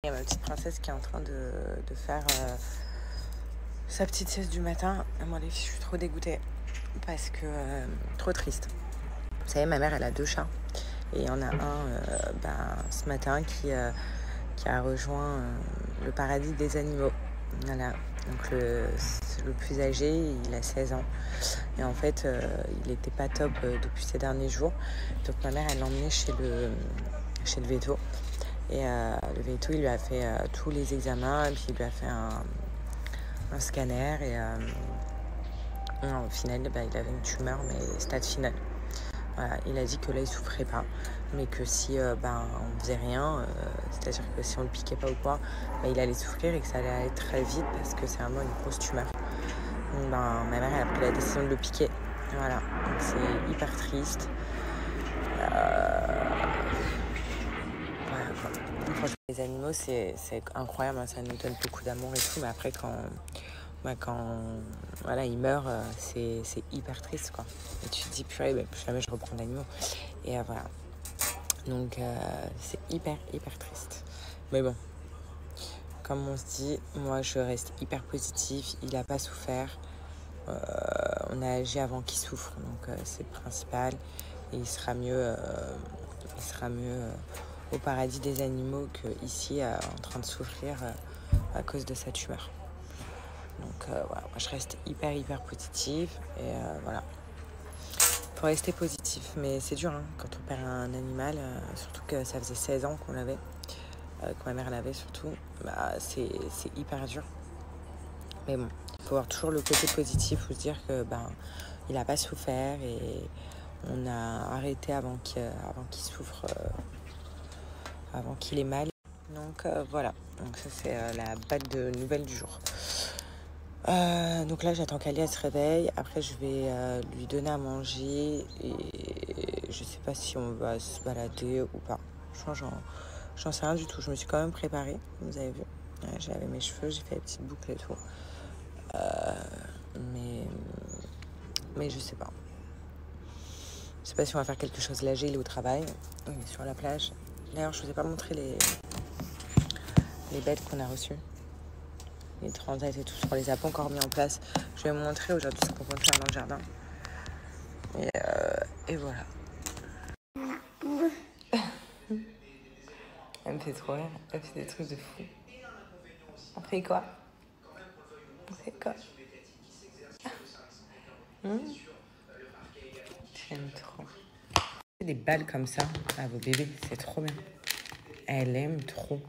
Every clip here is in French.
Il y a ma petite princesse qui est en train de faire sa petite sieste du matin. Moi, les filles, je suis trop dégoûtée parce que trop triste. Vous savez, ma mère, elle a 2 chats. Et il y en a un ce matin qui a rejoint le paradis des animaux. Voilà. Donc le plus âgé, il a 16 ans. Et en fait, il n'était pas top depuis ces derniers jours. Donc ma mère, elle l'a emmené chez le véto. Et le véto, il lui a fait tous les examens, et puis il lui a fait un scanner. Et au final, il avait une tumeur, mais stade final. Voilà, il a dit que là, il souffrait pas, mais que si on faisait rien, c'est-à-dire que si on le piquait pas ou quoi, il allait souffrir et que ça allait aller très vite parce que c'est vraiment une grosse tumeur. Donc, ma mère, elle a pris la décision de le piquer. Voilà, donc c'est hyper triste. Voilà, quoi. Franchement, les animaux, c'est incroyable, hein, ça nous donne beaucoup d'amour et tout, mais après, quand voilà, ils meurent, c'est hyper triste, quoi. Et tu te dis, purée, plus jamais je reprends l'animal. Et voilà. Donc, c'est hyper triste. Mais bon, comme on se dit, moi, je reste hyper positive. Il n'a pas souffert. On a agi avant qu'il souffre, donc c'est le principal. Et il sera mieux au paradis des animaux qu'ici, en train de souffrir à cause de sa tumeur. Donc voilà, moi je reste hyper positive et voilà. Faut rester positif, mais c'est dur hein, quand on perd un animal, surtout que ça faisait 16 ans qu'on l'avait, que ma mère l'avait surtout, c'est hyper dur. Mais bon, il faut voir toujours le côté positif, faut se dire que il n'a pas souffert et on a arrêté avant qu'il souffre, avant qu'il ait mal. Donc voilà, donc ça c'est la bonne nouvelle du jour. Donc là j'attends qu'Alia se réveille. Après je vais lui donner à manger et je sais pas si on va se balader ou pas. Franchement j'en sais rien du tout. Je me suis quand même préparée, vous avez vu. J'avais mes cheveux, j'ai fait les petites boucles et tout. Mais je sais pas. Je sais pas si on va faire quelque chose. Là il est au travail, on est sur la plage. D'ailleurs je vous ai pas montré les bêtes qu'on a reçues. Les transats et tout, on les a pas encore mis en place. Je vais vous montrer aujourd'hui ce qu'on peut faire dans le jardin. Et voilà. Elle me fait trop rire. Elle fait des trucs de fou. On fait quoi? J'aime trop. Des balles comme ça à vos bébés, c'est trop bien. Elle aime trop.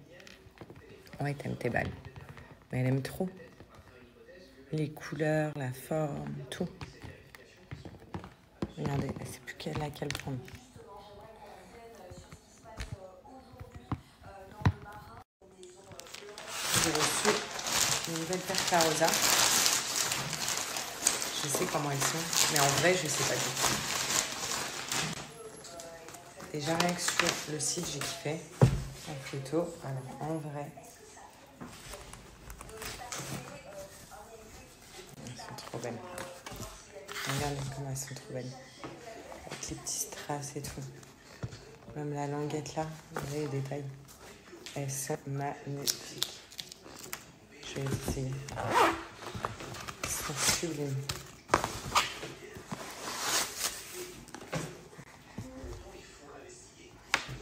Ouais, t'aimes tes balles. Mais elle aime trop. Les couleurs, la forme, tout. Regardez, elle sait plus laquelle prendre. J'ai reçu une nouvelle paire Carosa. Je sais comment elles sont, mais en vrai, je sais pas du tout. Déjà, rien que sur le site, j'ai kiffé. En photo, alors en vrai. Elles sont trop belles. Regarde comment elles sont trop belles. Avec les petits strass et tout. Même la languette là, vous voyez les détails. Elles sont magnifiques. Je vais les essayer. Elles sont sublimes.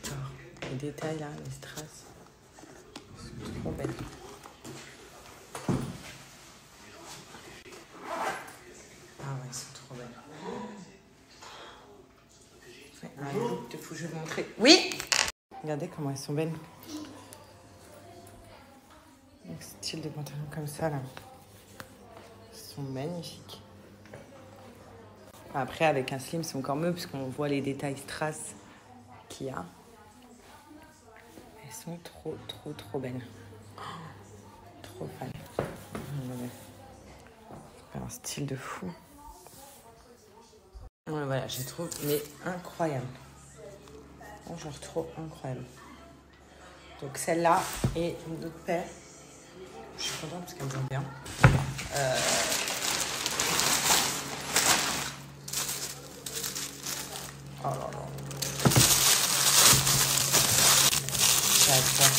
J'adore. Les détails là, les strass. Elles sont trop belles. Ah ouais, elles sont trop belles. Un look de fou, je vais vous montrer. Oui! Regardez comment elles sont belles. Donc, style de pantalon comme ça là. Elles sont magnifiques. Après, avec un slim, c'est encore mieux parce qu'on voit les détails strass qu'il y a. Elles sont trop belles. Trop fan. Un style de fou. Ouais, voilà, je trouve mais incroyable. Genre trop incroyable. Donc celle-là et une autre paire. Je suis contente parce qu'elle me vient bien. Oh là là. J'adore.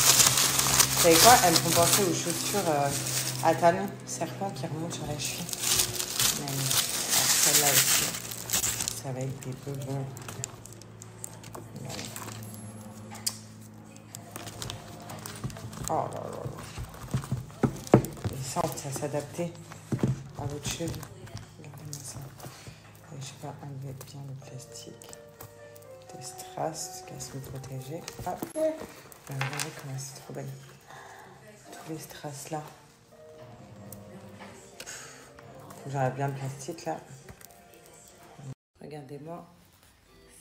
savez quoi? Elles me font penser aux chaussures à talons serpents qui remontent sur la cheville. Mais celle-là aussi, ça va être des bonbons. Oh là là. Et ça, ça s'adapter à votre cheville. Regardez-moi ça. Et je sais pas enlever bien le plastique. Des strass, qu'elles sont protégées. Hop. Regardez comment c'est trop belle. Tous les strass là. J'enlève bien le plastique là. Regardez-moi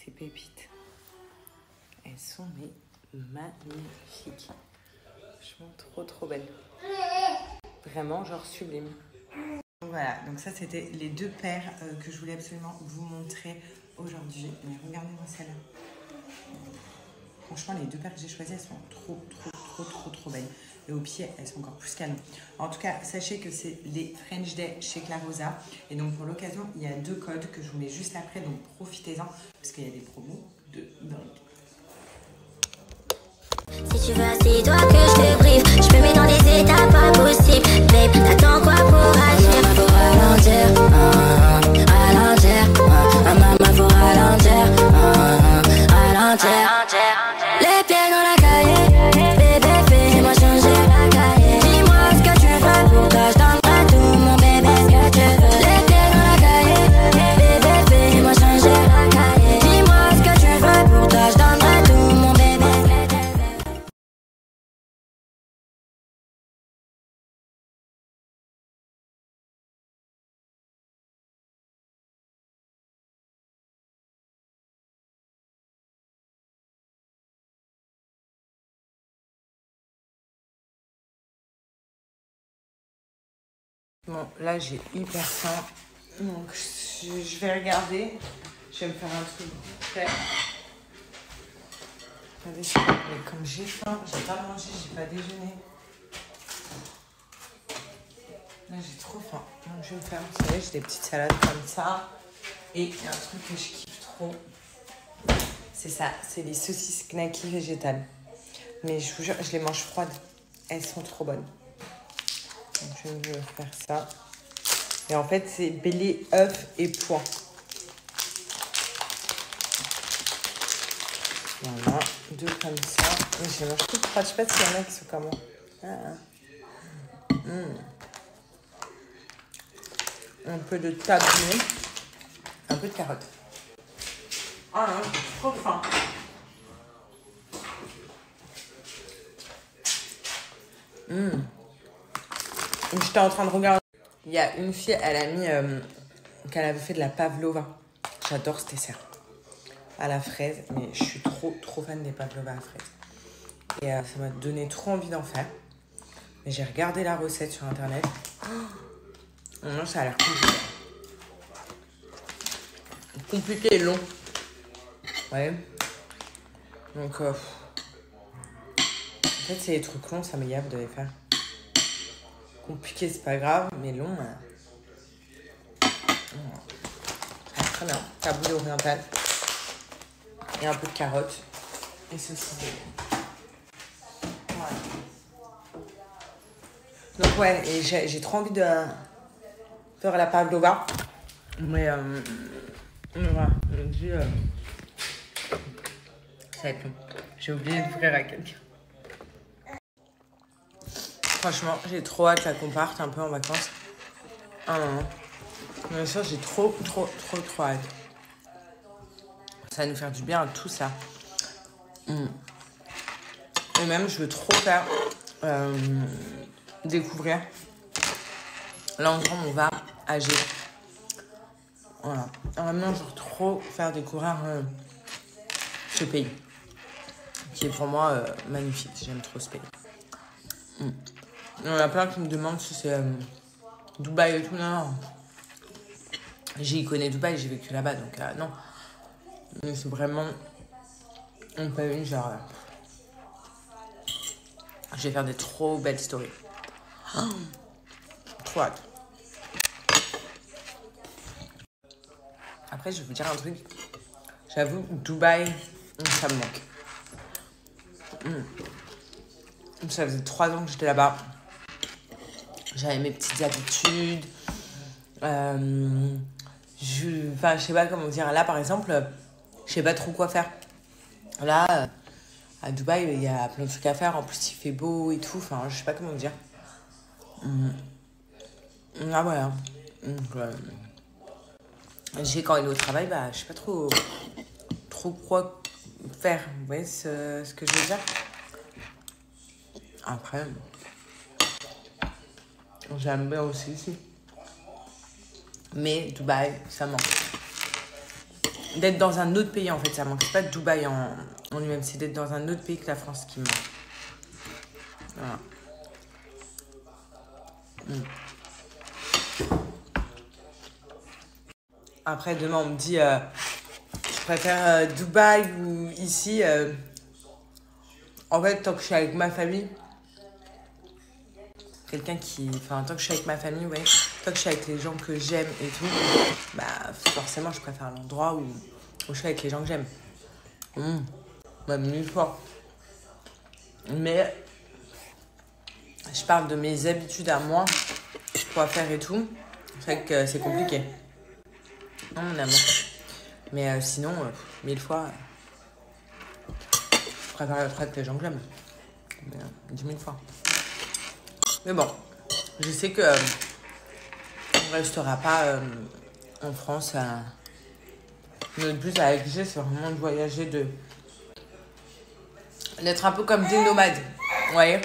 ces pépites. Elles sont mais magnifiques. Franchement trop belles. Vraiment genre sublime. Voilà, donc ça c'était les deux paires que je voulais absolument vous montrer aujourd'hui. Mais regardez-moi celle-là. Franchement, les deux paires que j'ai choisies, elles sont trop belles. Et au pied, elles sont encore plus canon. En tout cas, sachez que c'est les French Day chez Clarosa. Et donc, pour l'occasion, il y a 2 codes que je vous mets juste après. Donc, profitez-en, parce qu'il y a des promos de dingue. Si tu veux, c'est toi que je te brief. Je me mets dans des états pas possibles. Babe, t'attends quoi pour agir? Maman, faut ralentir. Maman, faut ralentir. Ralentir. Les pieds dans la cahier. Bébé, fais-moi changer la cahier. Dis-moi ce que tu veux. Pour toi, je donnerai tout, mon bébé, ce que tu veux. Les pieds dans la cahier. Bébé, fais-moi changer la cahier. Dis-moi ce que tu veux. Pour toi, je donnerai tout, mon bébé, ce que tu veux. Bon, là j'ai hyper faim, donc je vais regarder, je vais me faire un truc prêt. Regardez, mais comme j'ai faim, j'ai pas mangé, j'ai pas déjeuné. Là j'ai trop faim, donc je vais me faire, vous savez, j'ai des petites salades comme ça. Et il y a un truc que je kiffe trop, c'est ça, c'est les saucisses knacky végétales. Mais je vous jure, je les mange froides, elles sont trop bonnes. Donc je vais faire ça. Et en fait, c'est belé, œuf et pois. Voilà, 2 comme ça. Et je les mange toutes froides. Je sais pas s'il y en a qui sont comme moi. Un peu de tablier. Un peu de carotte. Ah non, j'ai trop faim. J'étais en train de regarder. Il y a une fille, elle a mis qu'elle avait fait de la pavlova. J'adore ce dessert. À la fraise, mais je suis trop fan des pavlova à la fraise. Et ça m'a donné trop envie d'en faire. Mais j'ai regardé la recette sur internet. Oh, non, ça a l'air compliqué. Compliqué et long. Ouais. Donc, en fait, c'est les trucs longs, ça m'énerve de les faire. Compliqué, c'est pas grave, mais long. Très bien. Taboulé oriental. Et un peu de carotte. Et ceci. Voilà. Donc, ouais, et j'ai trop envie de faire la pavlova. Mais, voilà. Ça va être long. J'ai oublié d'ouvrir à quelqu'un. Franchement, j'ai trop hâte qu'on parte un peu en vacances. Bien sûr, j'ai trop hâte. Ça va nous faire du bien à tout ça. Et même, je veux trop faire découvrir l'endroit où on va à Gé. Voilà. Vraiment, je veux trop faire découvrir ce pays. Qui est pour moi magnifique. J'aime trop ce pays. Il y en a plein qui me demandent si c'est Dubaï et tout. Non. J'y connais Dubaï, j'ai vécu là-bas, donc non. Mais c'est vraiment un pays genre... je vais faire des trop belles stories. Trop hâte. Après, je vais vous dire un truc. J'avoue, Dubaï, ça me manque. Ça faisait 3 ans que j'étais là-bas. J'avais mes petites habitudes. Je sais pas comment dire. Là, par exemple, je sais pas trop quoi faire. Là, à Dubaï, il y a plein de trucs à faire. En plus, il fait beau et tout. Enfin, je sais pas comment dire. Ah, voilà. Donc, quand il est au travail, bah, je sais pas trop quoi faire. Vous voyez ce que je veux dire? Après, j'aime bien aussi ici. Mais Dubaï, ça manque. D'être dans un autre pays, en fait, ça manque. C'est pas Dubaï en lui-même, c'est d'être dans un autre pays que la France qui me manque. Voilà. Après, demain, on me dit, je préfère Dubaï ou ici. En fait, tant que je suis avec ma famille, tant que je suis avec ma famille, ouais, tant que je suis avec les gens que j'aime et tout, bah, forcément, je préfère l'endroit où je suis avec les gens que j'aime. Même 1000 fois. Mais, je parle de mes habitudes à moi, quoi faire et tout. C'est vrai que c'est compliqué. Non, mon amour. Mais sinon, 1000 fois, je préfère être avec les gens que j'aime. 10 000 fois. Mais bon, je sais que on restera pas en France. Notre but avec G, c'est vraiment de voyager, d'être un peu comme des nomades. Vous voyez,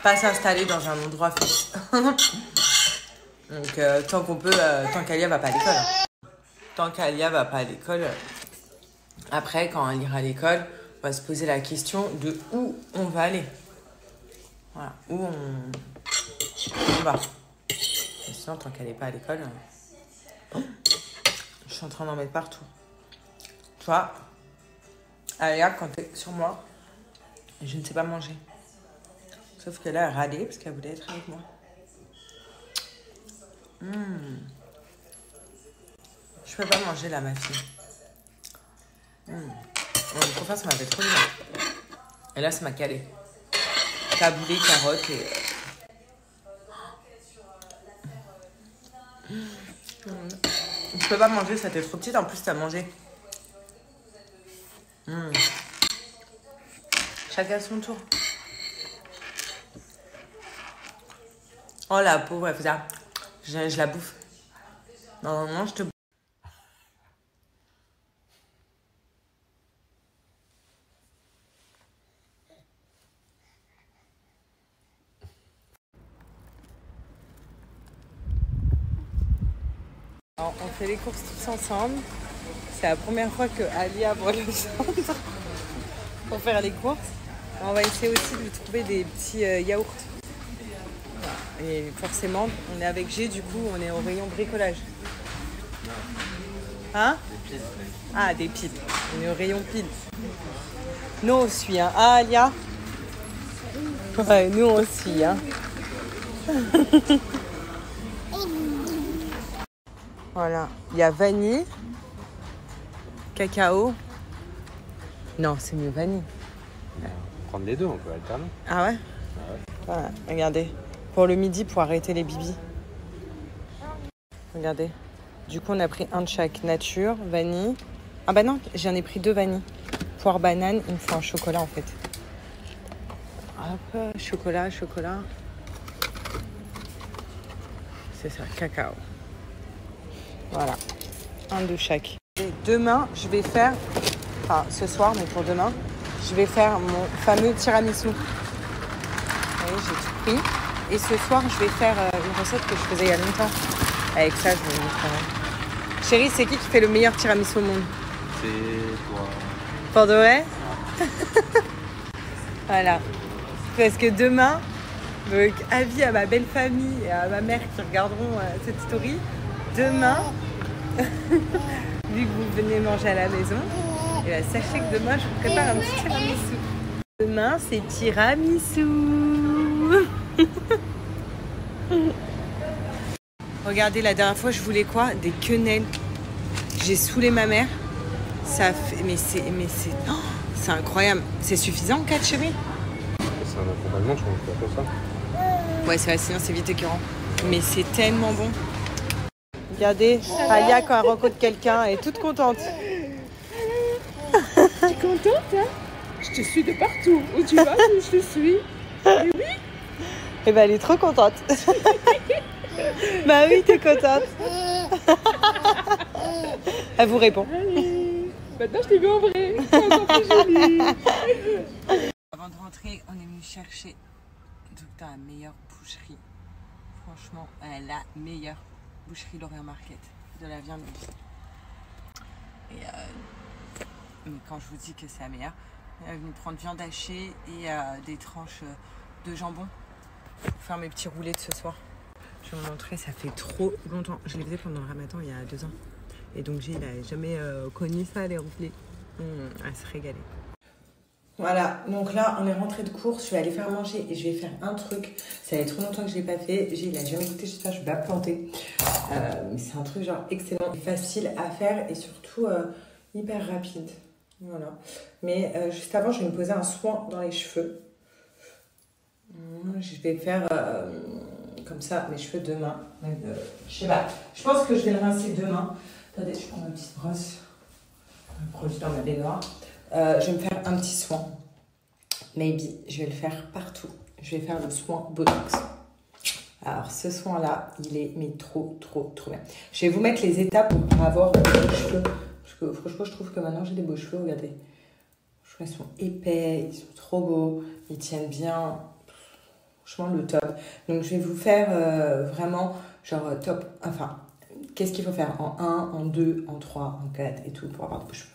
pas s'installer dans un endroit fixe. Donc, tant qu'on peut, tant qu'Alia va pas à l'école. Tant qu'Alia va pas à l'école, après, quand elle ira à l'école, on va se poser la question de où on va aller. Voilà, où on va. Et sinon, tant qu'elle n'est pas à l'école, je suis en train d'en mettre partout. Tu vois, Alia, quand t'es sur moi, je ne sais pas manger. Sauf que là, elle râlait parce qu'elle voulait être avec moi. Je peux pas manger là, ma fille. Le prochain, ça m'a fait trop du mal. Et là, ça m'a calé. Taboulé, carotte et... Je peux pas manger, ça t'est trop petite. En plus, t'as mangé. Chacun son tour. Oh la pauvre, elle fait ça. Je la bouffe. Non, je te bouffe. Alors, on fait les courses tous ensemble. C'est la première fois que Alia voit le centre pour faire les courses. On va essayer aussi de lui trouver des petits yaourts. Et forcément, on est avec G, du coup, on est au rayon bricolage. Hein? Des piles. Ah, des piles. On est au rayon piles. Nous, on suit, hein. Ah, Alia? Ouais, nous, on suit, hein. Voilà. Il y a vanille, cacao. Non, c'est mieux vanille. Prendre les deux, on peut alterner. Ah ouais? Voilà, regardez. Pour le midi, pour arrêter les bibis. Regardez. Du coup, on a pris un de chaque. Nature, vanille. Ah bah non, j'en ai pris 2 vanilles. Poire banane, il me faut un chocolat en fait. Hop, chocolat. C'est ça, cacao. Voilà, un de chaque. Et demain, je vais faire, enfin ce soir, mais pour demain, je vais faire mon fameux tiramisu. Vous voyez, j'ai tout pris. Et ce soir, je vais faire une recette que je faisais il y a longtemps. Avec ça, je vais vous montrer. Chérie, c'est qui fait le meilleur tiramisu au monde? C'est toi. Pour de vrai? Voilà. Parce que demain, donc, avis à ma belle famille et à ma mère qui regarderont cette story, demain, vu que vous venez manger à la maison, et ben, sachez que demain, je vous prépare un petit tiramisu. Demain, c'est tiramisu. Regardez, la dernière fois, je voulais quoi? Des quenelles. J'ai saoulé ma mère. Ça fait... Mais c'est incroyable. C'est suffisant, 4 chérie? c'est un accompagnement, tu manges pas que ça. Ouais, c'est vrai, sinon c'est vite écœurant. Mais c'est tellement bon. Regardez, Alia, quand elle rencontre quelqu'un, elle est toute contente. Tu es contente, hein? Je te suis de partout. Où tu vas, je te suis. Et oui. Eh ben, elle est trop contente. Bah oui, t'es contente. Elle vous répond. Allez. Maintenant, je t'ai vu en vrai. C'est encore plus joli. Avant de rentrer, on est venu chercher dans la meilleure boucherie. Franchement, la meilleure boucherie Lorient Market. De la viande. Et mais quand je vous dis que c'est la meilleure, on est venu prendre viande hachée et des tranches de jambon pour faire mes petits roulés de ce soir. Je vais vous montrer, ça fait trop longtemps. Je les faisais pendant le ramadan il y a 2 ans. Et donc Gilles n'a jamais connu ça, les roulés. À se régaler. Voilà, donc là on est rentré de course, je vais aller faire manger et je vais faire un truc. Ça fait trop longtemps que je ne l'ai pas fait. Gilles n'a jamais goûté, j'espère que je vais pas planter. Mais c'est un truc genre excellent, facile à faire et surtout hyper rapide. Voilà. Mais juste avant, je vais me poser un soin dans les cheveux. Je vais faire comme ça mes cheveux demain. Je sais pas, je pense que je vais le rincer demain. Attendez, je prends ma petite brosse. Un produit dans ma baignoire. Je vais me faire un petit soin. Maybe, je vais le faire partout. Je vais faire le soin Botox. Alors, ce soin-là, il est mais trop bien. Je vais vous mettre les étapes pour avoir des beaux cheveux. Parce que franchement, je trouve que maintenant, j'ai des beaux cheveux. Regardez. Je trouve qu'ils sont épais, ils sont trop beaux. Ils tiennent bien. Franchement, le top. Donc, je vais vous faire vraiment genre top. Enfin, qu'est-ce qu'il faut faire en 1, en 2, en 3, en 4 et tout pour avoir de beaux cheveux.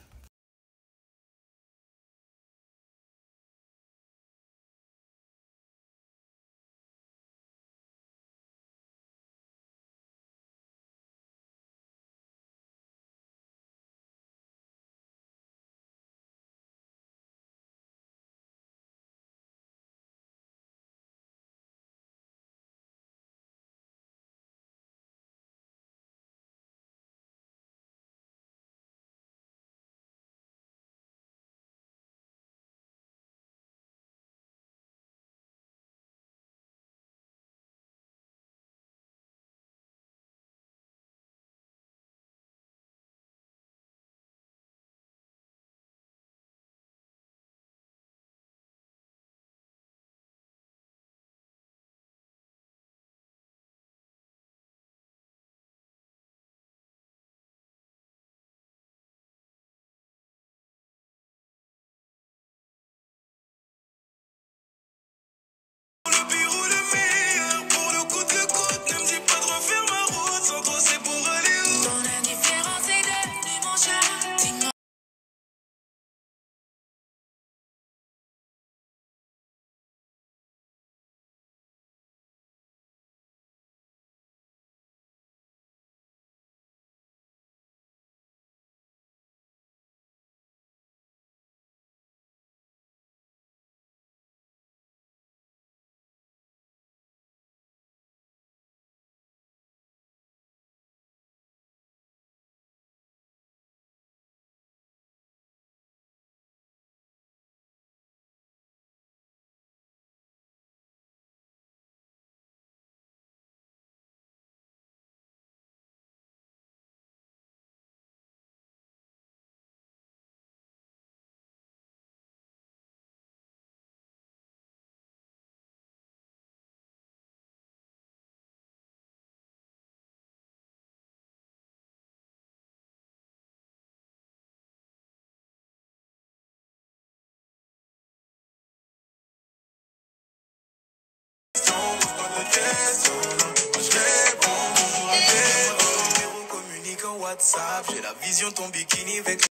J'ai la vision ton bikini avec...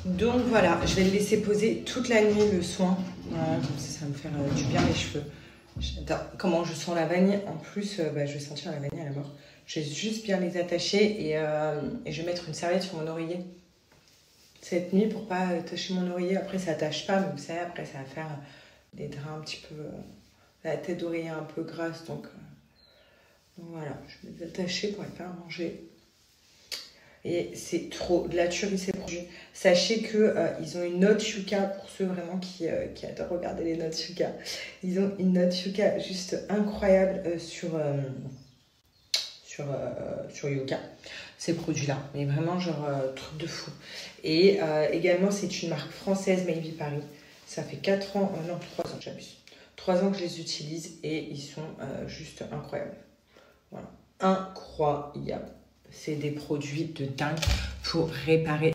Donc voilà, je vais le laisser poser toute la nuit le soin. Voilà, comme ça va me faire du bien les cheveux. J'adore comment je sens la vanille. En plus, je vais sentir la vanille à la mort. Je vais juste bien les attacher et je vais mettre une serviette sur mon oreiller cette nuit pour pas attacher mon oreiller. Après, ça attache pas, mais vous savez, après, ça va faire des draps un petit peu... la tête d'oreiller un peu grasse. Donc voilà, je vais les attacher pour les faire manger. Et c'est trop de la tuerie, c'est produits. Sachez que ils ont une note Yuka, pour ceux vraiment qui adorent regarder les notes Yuka. Ils ont une note Yuka juste incroyable sur Yuka, ces produits-là. Mais vraiment, genre, truc de fou. Et également, c'est une marque française, Maybe Paris. Ça fait 4 ans, non, 3 ans, j'abuse. 3 ans que je les utilise et ils sont juste incroyables. Voilà. Incroyable. C'est des produits de dingue pour réparer.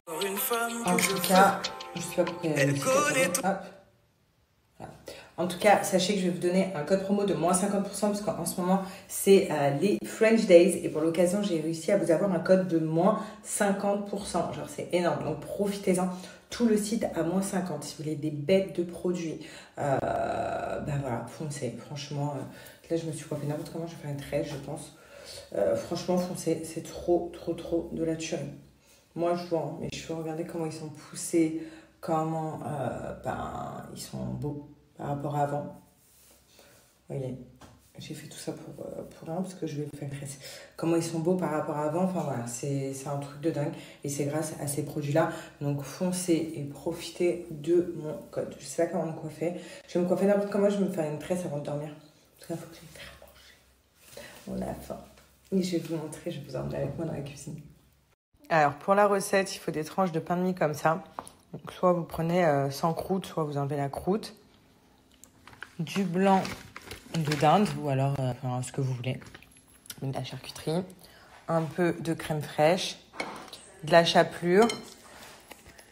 En tout cas, je sais pas pourquoi il y a une musique. Hop. Voilà. En tout cas, sachez que je vais vous donner un code promo de moins 50% parce qu'en ce moment, c'est les French Days. Et pour l'occasion, j'ai réussi à vous avoir un code de moins 50%. Genre, c'est énorme. Donc, profitez-en. Tout le site à moins 50. Si vous voulez des bêtes de produits, ben voilà, foncez. Franchement, là, je me suis coiffée n'importe comment. Je vais faire une tresse, je pense. Franchement, foncez. C'est trop de la tuerie. Moi, je vois mes cheveux. Regardez comment ils sont poussés. Comment ils sont beaux par rapport à avant. Vous voyez, j'ai fait tout ça pour rien parce que je vais faire tresser. Comment ils sont beaux par rapport à avant. Enfin voilà, c'est un truc de dingue. Et c'est grâce à ces produits-là. Donc foncez et profitez de mon code. Je sais pas comment me coiffer. Je vais me coiffer n'importe comment. Je vais me faire une tresse avant de dormir. Parce qu'il faut que j'aille faire manger. On a faim. Et je vais vous montrer. Je vais vous emmener avec moi dans la cuisine. Alors pour la recette, il faut des tranches de pain de mie comme ça. Donc, soit vous prenez sans croûte, soit vous enlevez la croûte. Du blanc de dinde, ou alors ce que vous voulez. De la charcuterie. Un peu de crème fraîche. De la chapelure.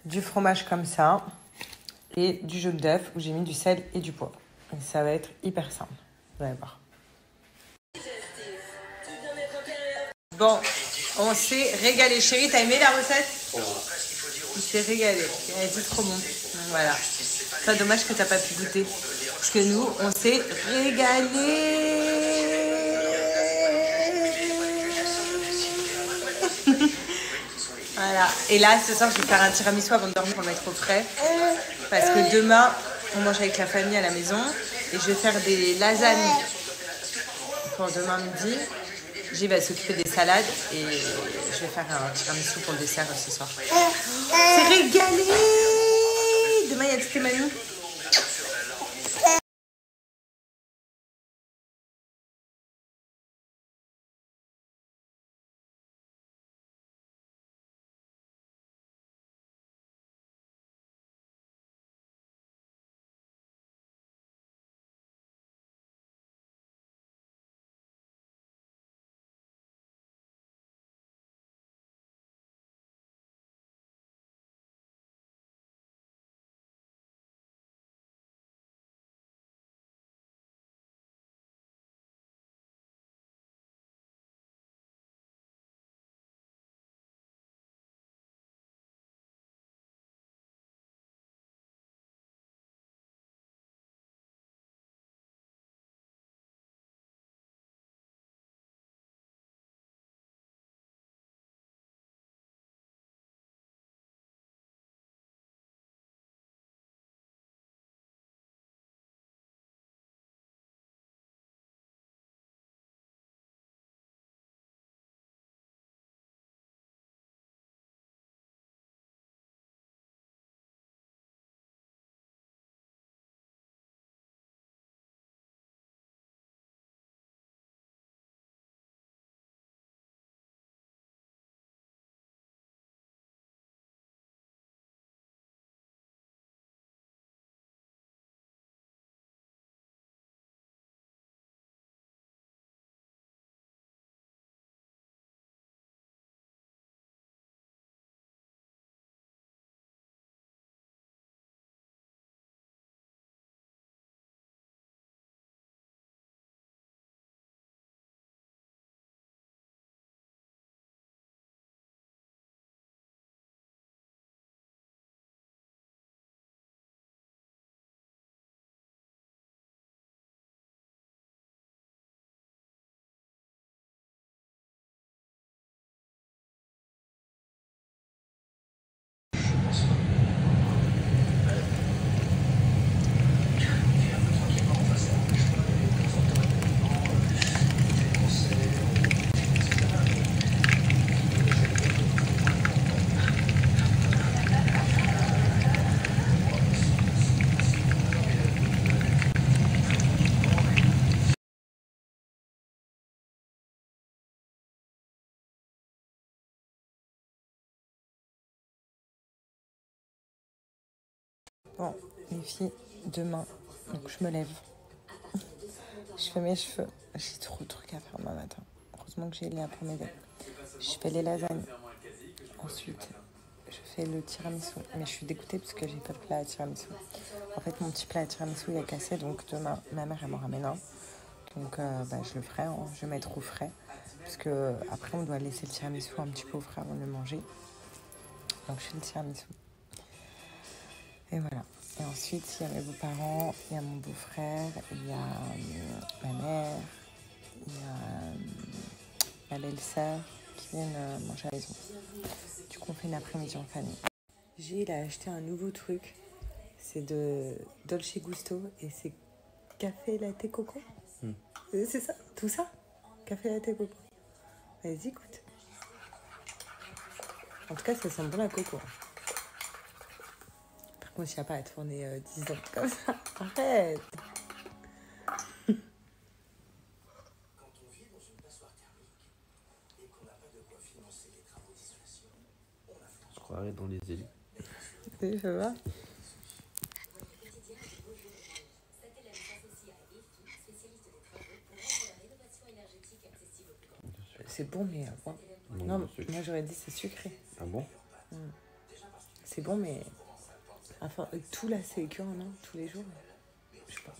Du fromage comme ça. Et du jaune d'œuf où j'ai mis du sel et du poivre. Et ça va être hyper simple. Vous allez voir. Bon, on s'est régalé. Chérie, t'as aimé la recette? Il s'est régalé. Elle a dit trop bon. Voilà. C'est dommage que t'as pas pu goûter. Parce que nous, on s'est régalé. Voilà. Et là, ce soir, je vais faire un tiramisu avant de dormir pour le mettre au frais. Parce que demain, on mange avec la famille à la maison. Et je vais faire des lasagnes pour demain midi. J'y vais s'occuper des salades et je vais faire un tiramisu pour le dessert ce soir. C'est régalé! Demain, il y a toutes les mamies. Bon, les filles, demain, donc je me lève. Je fais mes cheveux. J'ai trop de trucs à faire demain matin. Heureusement que j'ai Léa pour m'aider. Je fais les lasagnes. Ensuite, je fais le tiramisu. Mais je suis dégoûtée parce que j'ai pas de plat à tiramisu. En fait, mon petit plat à tiramisu, il est cassé. Donc demain, ma mère, elle m'en ramène un. Donc je le ferai. Hein. Je vais mettre au frais. Parce que après, on doit laisser le tiramisu un petit peu au frais avant de le manger. Donc je fais le tiramisu. Et voilà. Et ensuite, il y a mes beaux-parents, il y a mon beau-frère, il y a ma mère, il y a ma belle-sœur qui viennent manger à la maison. Du coup, on fait une après-midi en famille. Il a acheté un nouveau truc. C'est de Dolce Gusto et c'est café latte coco. C'est ça, tout ça. Café latte coco. Vas-y, écoute. En tout cas, ça sent bon la coco. Par contre, je sais pas à tourner 10 ans comme ça. Arrête. Je croirais dans les îles. Oui, je vois. C'est bon, mais... Non, moi j'aurais dit c'est sucré. Ah bon? C'est bon, mais... Enfin, tout là, c'est écœurant, non? Tous les jours. Je sais pas.